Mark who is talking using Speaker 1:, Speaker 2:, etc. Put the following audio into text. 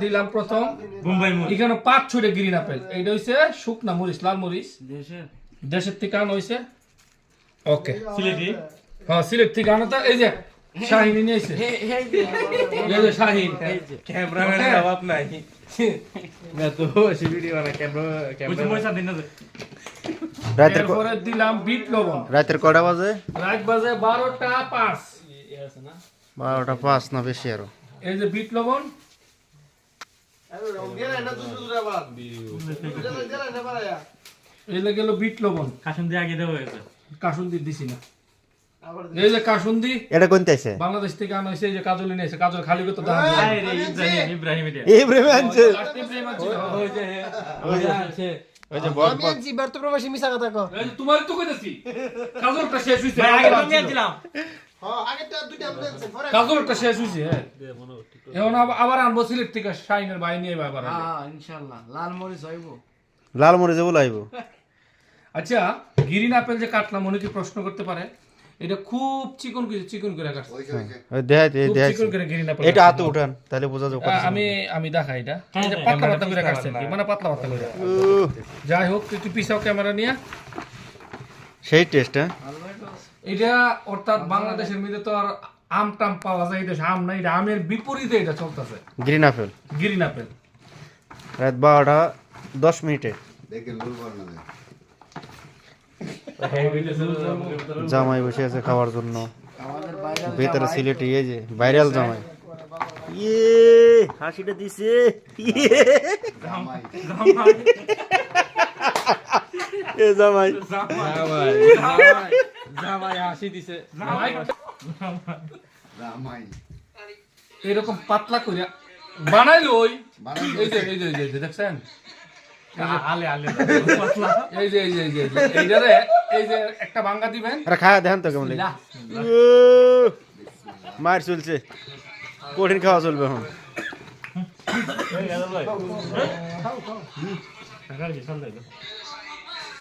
Speaker 1: দিলাম প্রথম
Speaker 2: বোম্বাই মরিচ
Speaker 1: এখানে 5-6টা গ্রিন আপেল এইটা হইছে শুকনা মরিচ লাল মরিচ দেশের থেকে আনা হইছে ওকে
Speaker 2: সিলেটি
Speaker 1: হ্যাঁ সিলেট থেকে আনা তো এই যে শাহিন নিয়ে আইছে এই যে শাহিন
Speaker 2: ক্যামেরাম্যানের অভাব নাই मैं तो ऐसी वीडियो वाला कैमरा कुछ पैसा देना दे
Speaker 3: রাতের
Speaker 1: এরপরে দিলাম বিট লবণ
Speaker 3: রাতের কটা বাজে
Speaker 1: রাত বাজে 12টা 5
Speaker 3: 12টা 5 না বেশি আরো
Speaker 1: এই যে বিট লবণ এই গেল বিট লবণ
Speaker 2: কাশন দিয়ে আগে দেওয়া হয়েছে
Speaker 1: কাসুন্দি দিছি না এই যে কাসুন্দি
Speaker 3: এটা কোনতে আছে
Speaker 1: বাংলাদেশ থেকে আনা হইছে এই যে কাজল নিয়ে এসে কাজল খালি করতে দাম
Speaker 2: আরে ইব্রাহিম এটা
Speaker 3: ইব্রাহিম আনছে ওই যে বড়
Speaker 4: আমি আনছি ব্যর্থ প্রবাসী মিছা কথা কও
Speaker 1: তোমার তো কইতাছি কাজলটা শেষ হইছে
Speaker 2: ভাই আগে তো নিয়ে দিলাম
Speaker 4: হ্যাঁ আগেরটা দুইটা বলেছেন পরে
Speaker 1: কাজলটা শেষ হইছে এখন আবার আনবো সিলেট থেকে শাইনের ভাই নিয়ে আবার
Speaker 4: হ্যাঁ ইনশাআল্লাহ লাল মরিচ হইব
Speaker 3: লাল মরিচে বলাইব
Speaker 1: আচ্ছা গ্রিন আপেল যে কাটলাম উনি কি প্রশ্ন করতে পারে এটা খুব চিকন করে কাটছে
Speaker 3: ওই দেখাইতে
Speaker 1: খুব
Speaker 3: দেখাইছে
Speaker 1: চিকন করে গ্রিন আপেল
Speaker 3: এটা হাতে উঠান তাহলে বোঝা যাবে
Speaker 1: আমি দেখাই এটা এই যে পাতলা পাতলা করে কাটছে আর কি, মানে পাতলা পাতলা করে যাই হোক একটু পিছাও ক্যামেরা নিয়ে
Speaker 3: সেই টেস্ট হ্যাঁ
Speaker 1: এটা অর্থাৎ বাংলাদেশের মধ্যে তো আর আম টাম পাওয়া যায় এটা আম না এটা আমের বিপরীতে এটা চলতেছে
Speaker 3: গ্রিন আপেল
Speaker 1: গ্রিন আপেল
Speaker 3: রাত 12টা 10 মিনিটে জামাই বসে আছে খাওয়ার জন্য
Speaker 4: আমাদের বাইরে
Speaker 3: ভিতরে সিলেটি এই যে ভাইরাল জামাই ইয়ে হাসিটা দিছে এ জামাই
Speaker 2: জামাই হাসি দিছে
Speaker 1: এরকম পাতলা করে বানাইলো ওই এই যে দেখছেন
Speaker 2: আলে আলে
Speaker 1: এই যে এইটারে এই যে একটা ভাঙ্গা দিবেন
Speaker 3: আরে খায়া দেখেন তো কেমন লাগে মার চলছে কঠিন খাওয়া চলবে এখন
Speaker 2: এই গেল ভাই টাকা কি সন্দেহ